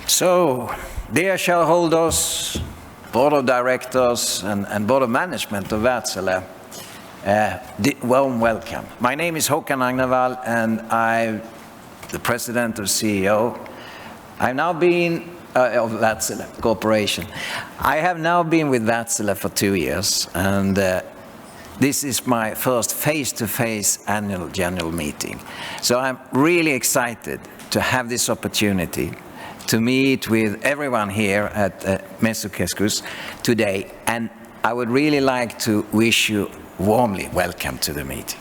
So, dear shareholders, board of directors and board of management of Wärtsilä, warm welcome. My name is Håkan Agnevall and I'm the president or CEO. I've now been of Wärtsilä Corporation. I have now been with Wärtsilä for 2 years, and this is my first face-to-face annual general meeting. So I'm really excited to have this opportunity to meet with everyone here at Messukeskus today, and I would really like to wish you warmly welcome to the meeting.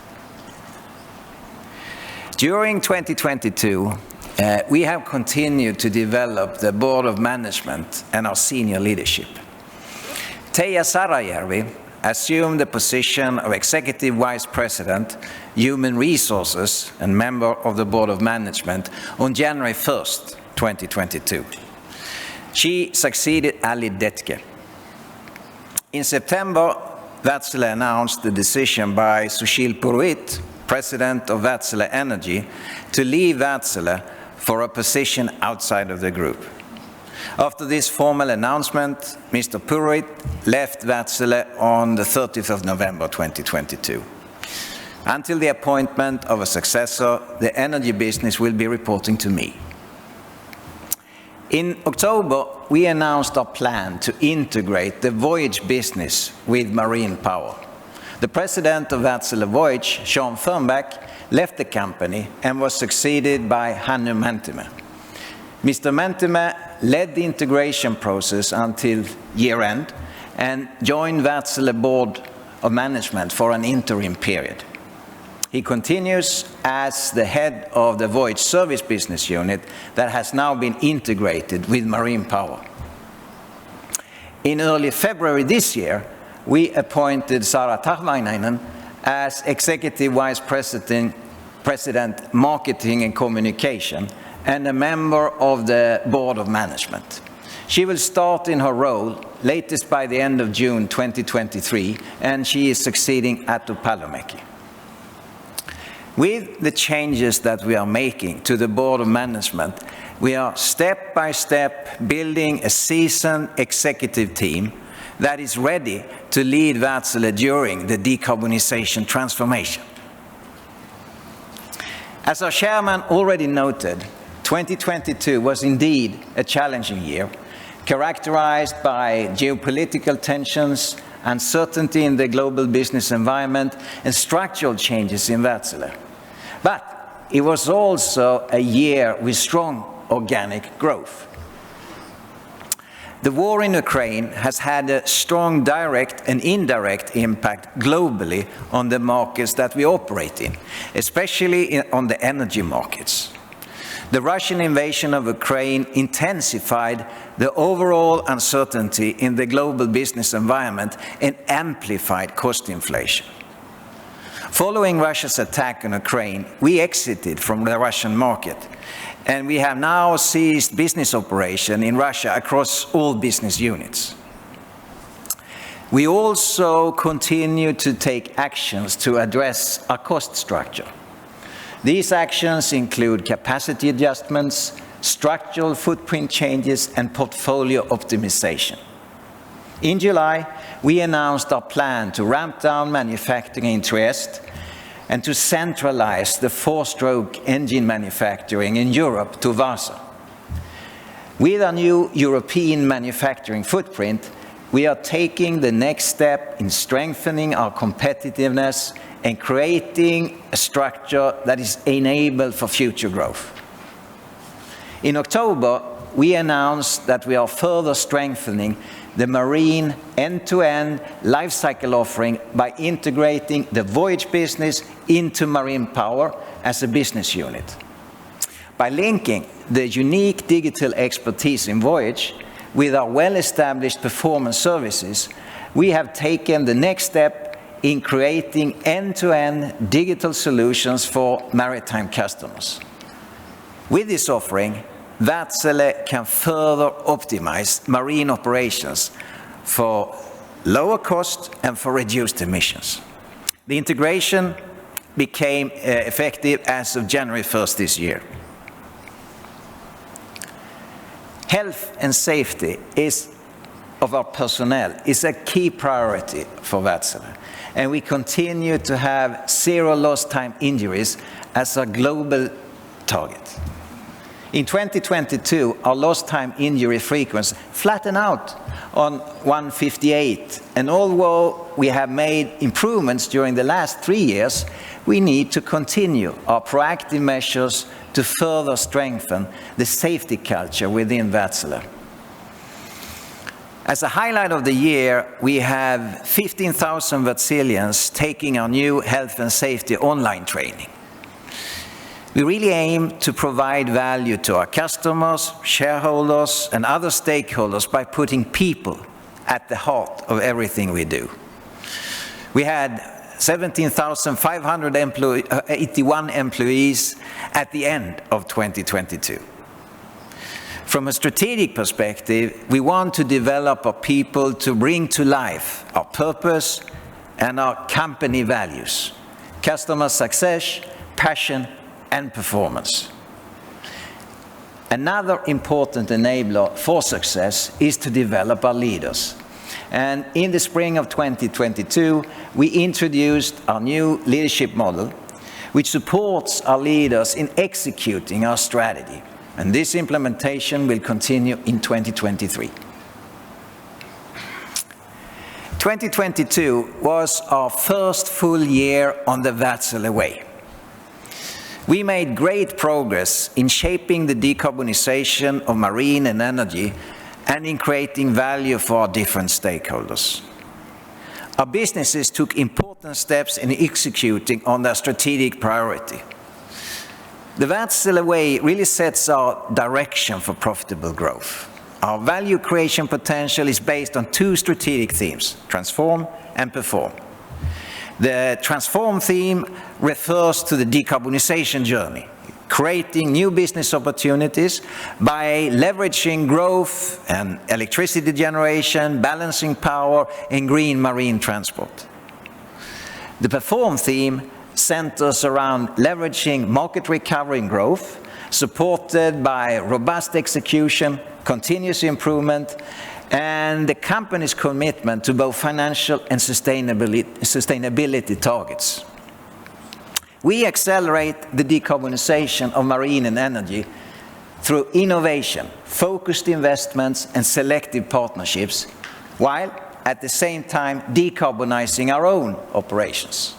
During 2022, we have continued to develop the board of management and our senior leadership. Teija Sarajärvi assumed the position of Executive Vice President, Human Resources and member of the Board of Management on January 1st, 2022. She succeeded Ali Detke. In September, Wärtsilä announced the decision by Sushil Purohit, President of Wärtsilä Energy, to leave Wärtsilä for a position outside of the group. After this formal announcement, Mr. Purohit left Wärtsilä on the 30th of November 2022. Until the appointment of a successor, the energy business will be reporting to me. In October, we announced our plan to integrate the Voyage business with marine power. The president of Wärtsilä Voyage, Sean Fernback, left the company and was succeeded by Hannu Mäntymaa. Mr. Mäntymaa led the integration process until year-end and joined Wärtsilä Board of Management for an interim period. He continues as the head of the Voyage Service business unit that has now been integrated with marine power. In early February this year, we appointed Sara Tahvainainen as Executive Vice President Marketing and Communication and a member of the Board of Management. She will start in her role latest by the end of June 2023, and she is succeeding Atto Palomäki. With the changes that we are making to the Board of Management, we are step by step building a seasoned executive team that is ready to lead Wärtsilä during the decarbonization transformation. As our chairman already noted, 2022 was indeed a challenging year, characterized by geopolitical tensions, uncertainty in the global business environment, and structural changes in Wärtsilä. But it was also a year with strong organic growth. The war in Ukraine has had a strong direct and indirect impact globally on the markets that we operate in, especially on the energy markets. The Russian invasion of Ukraine intensified the overall uncertainty in the global business environment and amplified cost inflation. Following Russia's attack on Ukraine, we exited from the Russian market, and we have now ceased business operation in Russia across all business units. We also continue to take actions to address our cost structure. These actions include capacity adjustments, structural footprint changes, and portfolio optimization. In July, we announced our plan to ramp down manufacturing in Trieste and to centralize the four-stroke engine manufacturing in Europe to Vaasa. With our new European manufacturing footprint, we are taking the next step in strengthening our competitiveness and creating a structure that is enabled for future growth. In October, we announced that we are further strengthening the marine end-to-end lifecycle offering by integrating the Voyage business into marine power as a business unit. By linking the unique digital expertise in Voyage with our well-established performance services, we have taken the next step in creating end-to-end digital solutions for maritime customers. With this offering, Wärtsilä can further optimize marine operations for lower cost and for reduced emissions. The integration became effective as of January 1st this year. Health and safety of our personnel is a key priority for Wärtsilä, and we continue to have 0 lost time injuries as a global target. In 2022, our lost time injury frequency flattened out on 158, and although we have made improvements during the last 3 years, we need to continue our proactive measures to further strengthen the safety culture within Wärtsilä. As a highlight of the year, we have 15,000 Wärtsiläans taking our new health and safety online training. We really aim to provide value to our customers, shareholders, and other stakeholders by putting people at the heart of everything we do. We had 17,581 employees at the end of 2022. From a strategic perspective, we want to develop our people to bring to life our purpose and our company values: customer success, passion, and performance. Another important enabler for success is to develop our leaders. And in the spring of 2022, we introduced our new leadership model, which supports our leaders in executing our strategy. And this implementation will continue in 2023. 2022 was our first full year on the Wärtsilä way. We made great progress in shaping the decarbonization of marine and energy and in creating value for our different stakeholders. Our businesses took important steps in executing on their strategic priority. The Wärtsilä way really sets our direction for profitable growth. Our value creation potential is based on 2 strategic themes: transform and perform. The transform theme refers to the decarbonization journey, creating new business opportunities by leveraging growth and electricity generation, balancing power, and green marine transport. The perform theme centers around leveraging market recovery and growth, supported by robust execution, continuous improvement, and the company's commitment to both financial and sustainability targets. We accelerate the decarbonization of marine and energy through innovation, focused investments, and selective partnerships, while at the same time decarbonizing our own operations.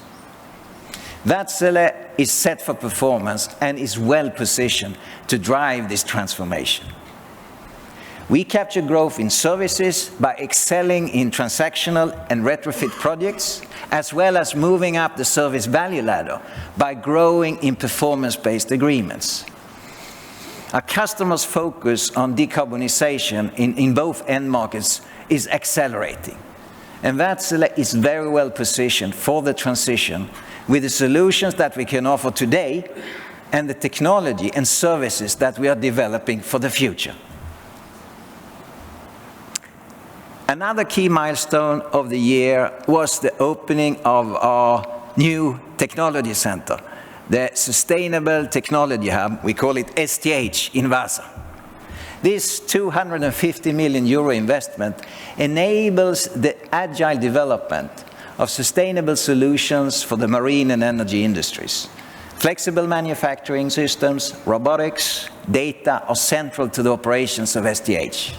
Wärtsilä is set for performance and is well positioned to drive this transformation. We capture growth in services by excelling in transactional and retrofit projects, as well as moving up the service value ladder by growing in performance-based agreements. Our customers' focus on decarbonization in both end markets is accelerating, and Wärtsilä is very well positioned for the transition with the solutions that we can offer today and the technology and services that we are developing for the future. Another key milestone of the year was the opening of our new technology center, the Sustainable Technology Hub, we call it STH, in Vaasa. This 250 million euro investment enables the agile development of sustainable solutions for the marine and energy industries. Flexible manufacturing systems, robotics, data are central to the operations of STH.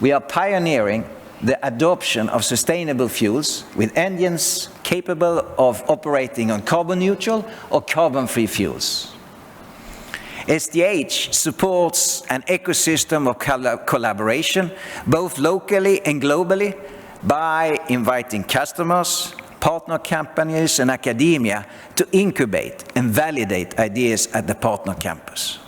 We are pioneering the adoption of sustainable fuels with engines capable of operating on carbon-neutral or carbon-free fuels. STH supports an ecosystem of collaboration, both locally and globally, by inviting customers, partner companies, and academia to incubate and validate ideas at the partner campus.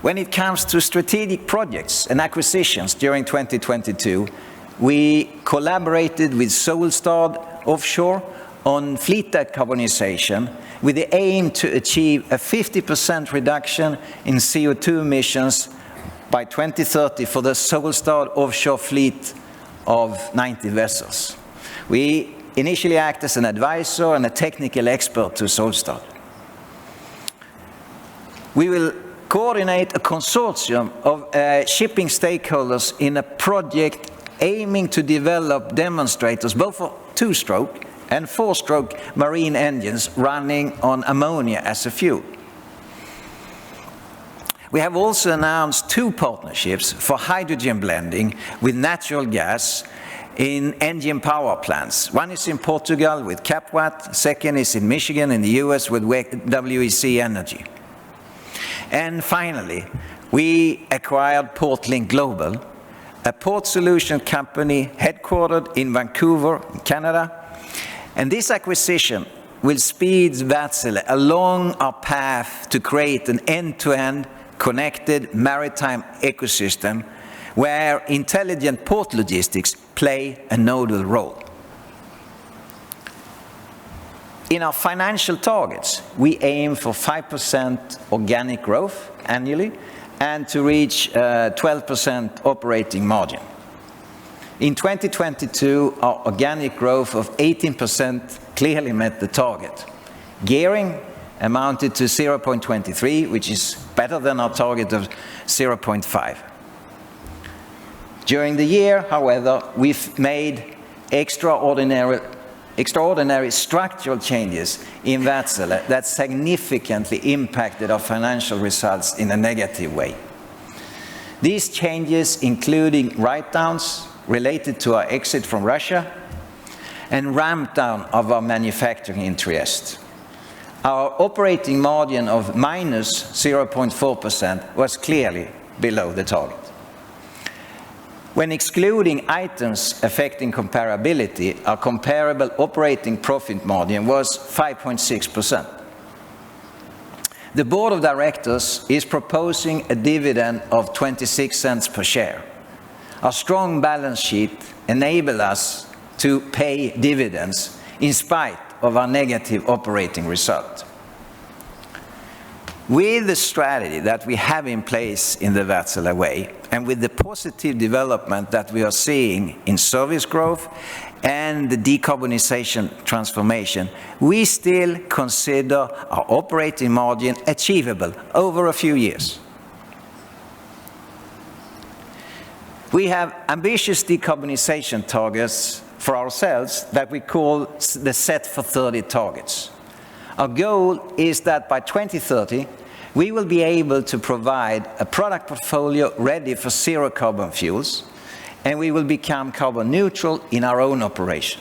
When it comes to strategic projects and acquisitions during 2022, we collaborated with Solstad Offshore on fleet decarbonization with the aim to achieve a 50% reduction in CO2 emissions by 2030 for the Solstad Offshore fleet of 90 vessels. We initially act as an advisor and a technical expert to Solstad. We will coordinate a consortium of shipping stakeholders in a project aiming to develop demonstrators both for two-stroke and four-stroke marine engines running on ammonia as a fuel. We have also announced 2 partnerships for hydrogen blending with natural gas in engine power plants. One is in Portugal with Capwatt, second is in Michigan in the US with WEC Energy. And finally, we acquired PortLink Global, a port solution company headquartered in Vancouver, Canada. And this acquisition will speed Wärtsilä along our path to create an end-to-end connected maritime ecosystem where intelligent port logistics play a nodal role. In our financial targets, we aim for 5% organic growth annually and to reach 12% operating margin. In 2022, our organic growth of 18% clearly met the target. Gearing amounted to 0.23, which is better than our target of 0.5. During the year, however, we've made extraordinary structural changes in Wärtsilä that significantly impacted our financial results in a negative way. These changes including write-downs related to our exit from Russia and ramp down of our manufacturing interest. Our operating margin of minus 0.4% was clearly below the target. When excluding items affecting comparability, our comparable operating profit margin was 5.6%. The Board of Directors is proposing a dividend of 26 cents per share. Our strong balance sheet enables us to pay dividends in spite of our negative operating result. With the strategy that we have in place in the Wärtsilä Way, and with the positive development that we are seeing in service growth and the decarbonization transformation, we still consider our operating margin achievable over a few years. We have ambitious decarbonization targets for ourselves that we call the Set for 30 targets. Our goal is that by 2030, we will be able to provide a product portfolio ready for zero carbon fuels, and we will become carbon neutral in our own operation.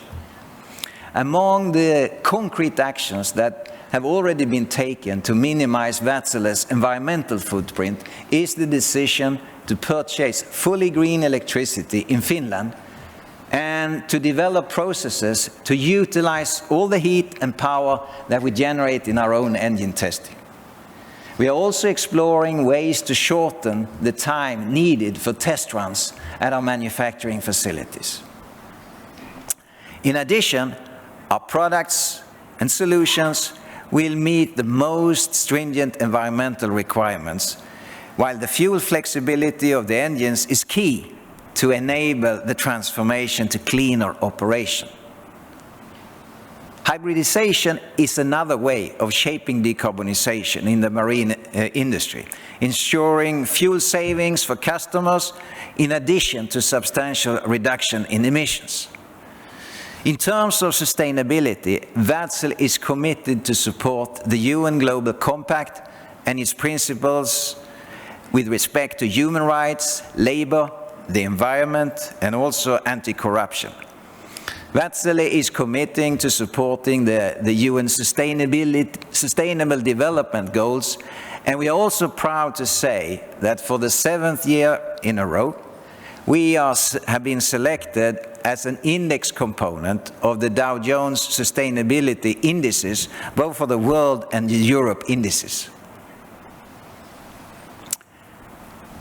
Among the concrete actions that have already been taken to minimize Wärtsilä's environmental footprint is the decision to purchase fully green electricity in Finland and to develop processes to utilize all the heat and power that we generate in our own engine testing. We are also exploring ways to shorten the time needed for test runs at our manufacturing facilities. In addition, our products and solutions will meet the most stringent environmental requirements, while the fuel flexibility of the engines is key to enable the transformation to cleaner operation. Hybridization is another way of shaping decarbonization in the marine industry, ensuring fuel savings for customers in addition to substantial reduction in emissions. In terms of sustainability, Wärtsilä is committed to support the UN Global Compact and its principles with respect to human rights, labor, the environment, and also anti-corruption. Wärtsilä is committing to supporting the UN Sustainable Development Goals, and we are also proud to say that for the 7th year in a row, we have been selected as an index component of the Dow Jones Sustainability Indices, both for the world and the Europe indices.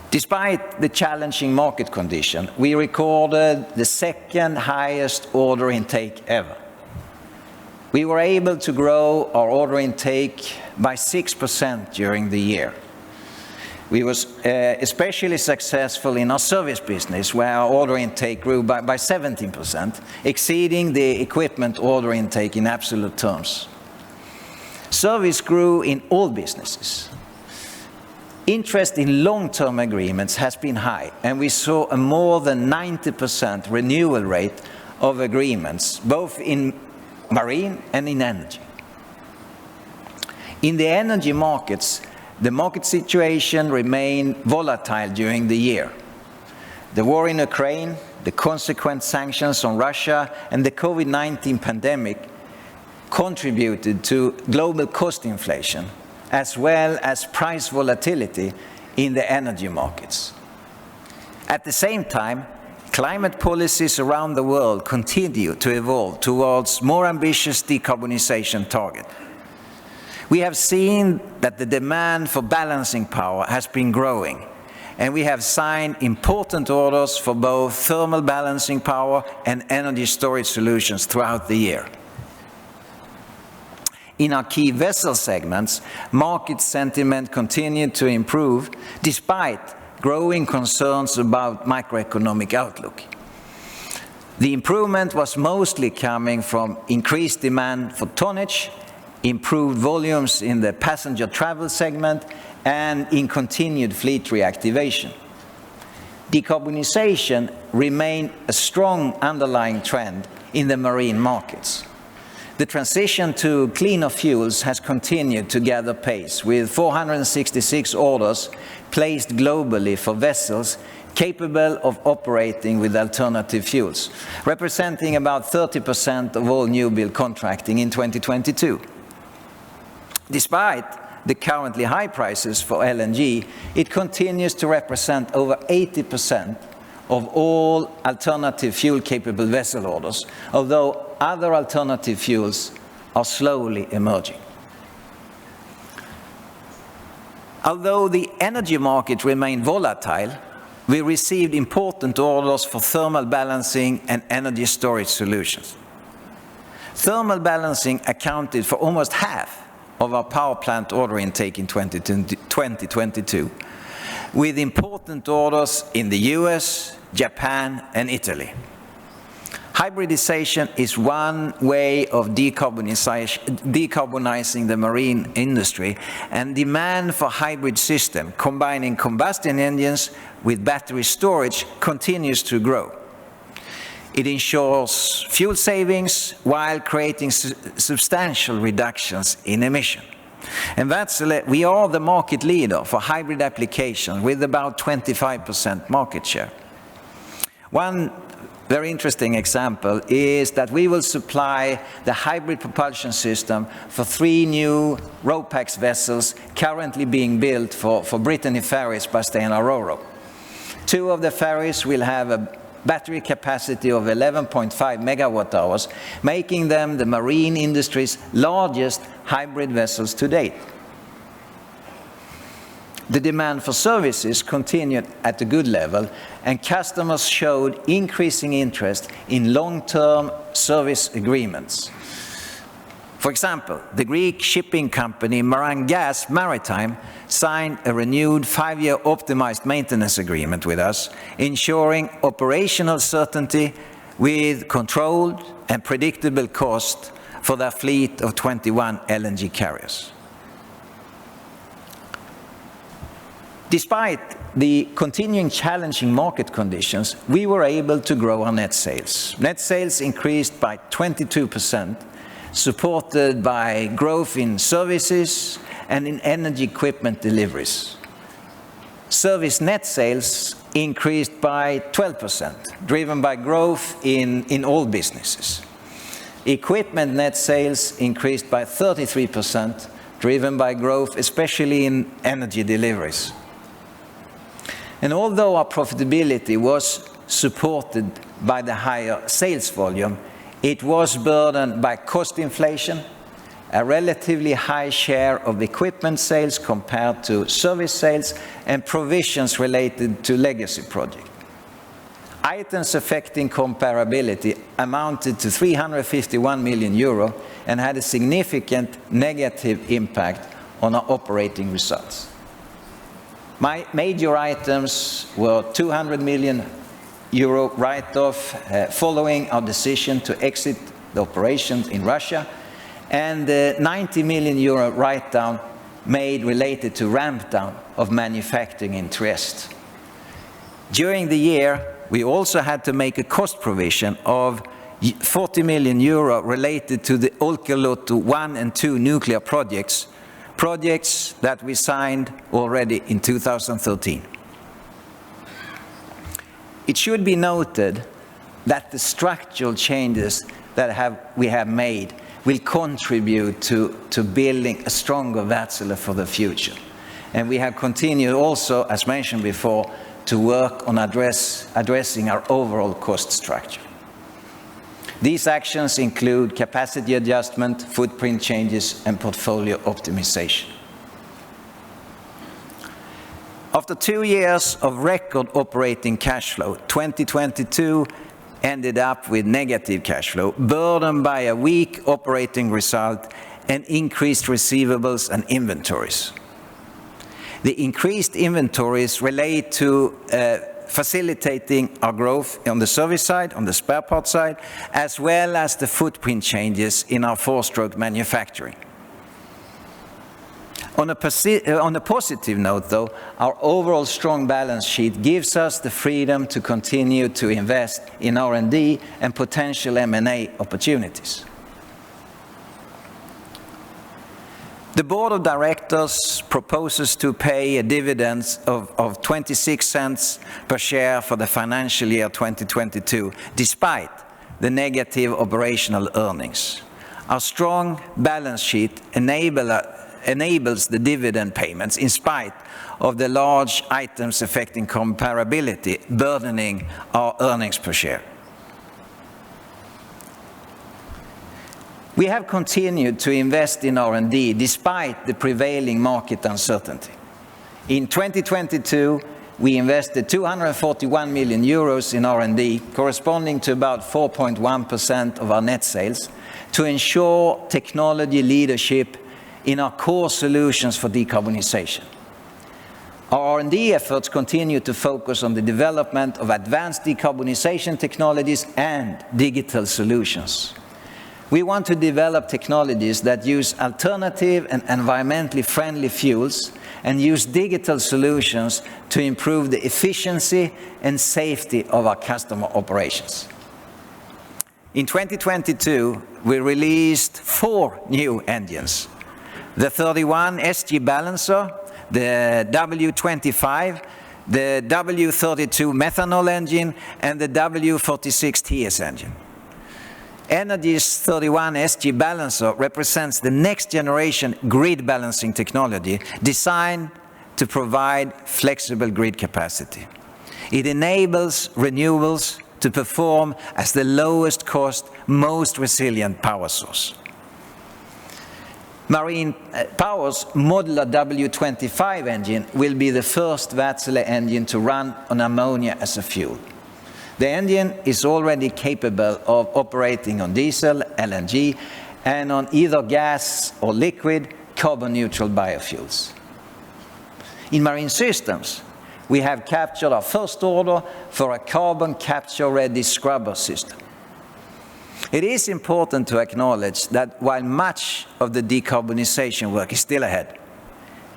Despite the challenging market condition, we recorded the second highest order intake ever. We were able to grow our order intake by 6% during the year. We were especially successful in our service business, where our order intake grew by 17%, exceeding the equipment order intake in absolute terms. Service grew in all businesses. Interest in long-term agreements has been high, and we saw a more than 90% renewal rate of agreements, both in marine and in energy. In the energy markets, the market situation remained volatile during the year. The war in Ukraine, the consequent sanctions on Russia, and the COVID-19 pandemic contributed to global cost inflation, as well as price volatility in the energy markets. At the same time, climate policies around the world continue to evolve towards more ambitious decarbonization targets. We have seen that the demand for balancing power has been growing, and we have signed important orders for both thermal balancing power and energy storage solutions throughout the year. In our key vessel segments, market sentiment continued to improve despite growing concerns about macroeconomic outlook. The improvement was mostly coming from increased demand for tonnage, improved volumes in the passenger travel segment, and in continued fleet reactivation. Decarbonization remained a strong underlying trend in the marine markets. The transition to cleaner fuels has continued to gather pace, with 466 orders placed globally for vessels capable of operating with alternative fuels, representing about 30% of all new build contracting in 2022. Despite the currently high prices for LNG, it continues to represent over 80% of all alternative fuel-capable vessel orders, although other alternative fuels are slowly emerging. Although the energy market remained volatile, we received important orders for thermal balancing and energy storage solutions. Thermal balancing accounted for almost half of our power plant order intake in 2022, with important orders in the US, Japan, and Italy. Hybridization is one way of decarbonizing the marine industry, and demand for hybrid system combining combustion engines with battery storage continues to grow. It ensures fuel savings while creating substantial reductions in emission. And Wärtsilä, we are the market leader for hybrid applications with about 25% market share. One very interesting example is that we will supply the hybrid propulsion system for 3 new RoPax vessels currently being built for Brittany Ferries by Stena RoRo. 2 of the ferries will have a battery capacity of 11.5 megawatt hours, making them the marine industry's largest hybrid vessels to date. The demand for services continued at a good level, and customers showed increasing interest in long-term service agreements. For example, the Greek shipping company Marangas Maritime signed a renewed 5-year optimized maintenance agreement with us, ensuring operational certainty with controlled and predictable cost for their fleet of 21 LNG carriers. Despite the continuing challenging market conditions, we were able to grow our net sales. Net sales increased by 22%, supported by growth in services and in energy equipment deliveries. Service net sales increased by 12%, driven by growth in all businesses. Equipment net sales increased by 33%, driven by growth especially in energy deliveries. And although our profitability was supported by the higher sales volume, it was burdened by cost inflation, a relatively high share of equipment sales compared to service sales, and provisions related to legacy projects. Items affecting comparability amounted to 351 million euro and had a significant negative impact on our operating results. My major items were 200 million euro write-off following our decision to exit the operations in Russia, and the 90 million euro write-down made related to ramp down of manufacturing in Trieste. During the year, we also had to make a cost provision of 40 million euro related to the Olkiluoto 1 and 2 nuclear projects that we signed already in 2013. It should be noted that the structural changes that we have made will contribute to building a stronger Wärtsilä for the future. And we have continued also, as mentioned before, to work on addressing our overall cost structure. These actions include capacity adjustment, footprint changes, and portfolio optimization. After 2 years of record operating cash flow, 2022 ended up with negative cash flow, burdened by a weak operating result and increased receivables and inventories. The increased inventories relate to facilitating our growth on the service side, on the spare parts side, as well as the footprint changes in our four-stroke manufacturing. On a positive note, though, our overall strong balance sheet gives us the freedom to continue to invest in R&D and potential M&A opportunities. The Board of Directors proposes to pay a dividend of 26 cents per share for the financial year 2022, despite the negative operational earnings. Our strong balance sheet enables the dividend payments in spite of the large items affecting comparability, burdening our earnings per share. We have continued to invest in R&D despite the prevailing market uncertainty. In 2022, we invested 241 million euros in R&D, corresponding to about 4.1% of our net sales, to ensure technology leadership in our core solutions for decarbonization. Our R&D efforts continue to focus on the development of advanced decarbonization technologies and digital solutions. We want to develop technologies that use alternative and environmentally friendly fuels and use digital solutions to improve the efficiency and safety of our customer operations. In 2022, we released 4 new engines: the 31 SG Balancer, the W25, the W32 methanol engine, and the W46 TS engine. Energy's 31 SG Balancer represents the next generation grid balancing technology designed to provide flexible grid capacity. It enables renewables to perform as the lowest cost, most resilient power source. Marine Power's modular W25 engine will be the first Wärtsilä engine to run on ammonia as a fuel. The engine is already capable of operating on diesel, LNG, and on either gas or liquid carbon-neutral biofuels. In Marine Systems, we have captured our first order for a carbon capture-ready scrubber system. It is important to acknowledge that while much of the decarbonization work is still ahead,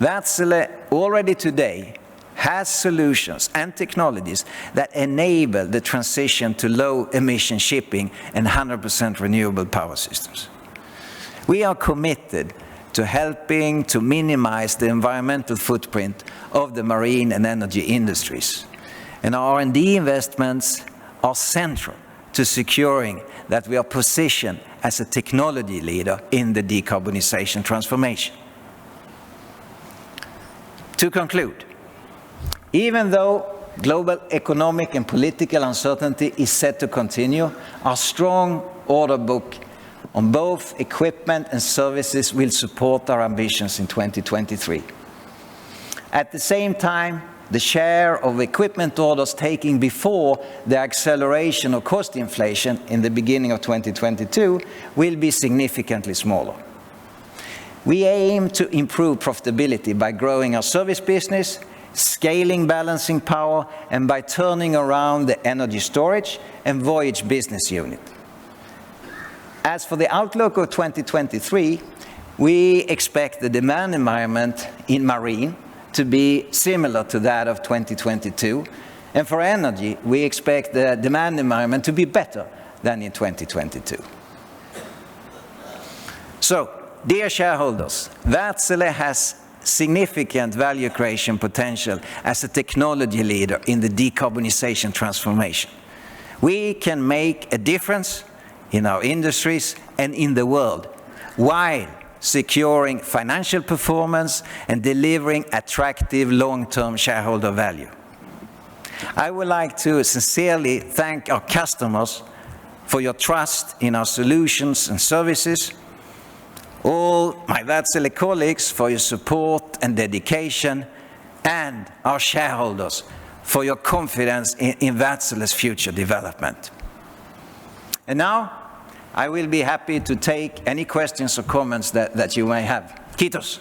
Wärtsilä already today has solutions and technologies that enable the transition to low-emission shipping and 100% renewable power systems. We are committed to helping to minimize the environmental footprint of the marine and energy industries, and our R&D investments are central to securing that we are positioned as a technology leader in the decarbonization transformation. To conclude, even though global economic and political uncertainty is set to continue, our strong order book on both equipment and services will support our ambitions in 2023. At the same time, the share of equipment orders taken before the acceleration of cost inflation in the beginning of 2022 will be significantly smaller. We aim to improve profitability by growing our service business, scaling balancing power, and by turning around the energy storage and Voyage business unit. As for the outlook of 2023, we expect the demand environment in marine to be similar to that of 2022. And for energy, we expect the demand environment to be better than in 2022. So, dear shareholders, Wärtsilä has significant value creation potential as a technology leader in the decarbonization transformation. We can make a difference in our industries and in the world while securing financial performance and delivering attractive long-term shareholder value. I would like to sincerely thank our customers for your trust in our solutions and services, all my Wärtsilä colleagues for your support and dedication, and our shareholders for your confidence in Wärtsilä's future development. And now, I will be happy to take any questions or comments that you may have. Kiitos.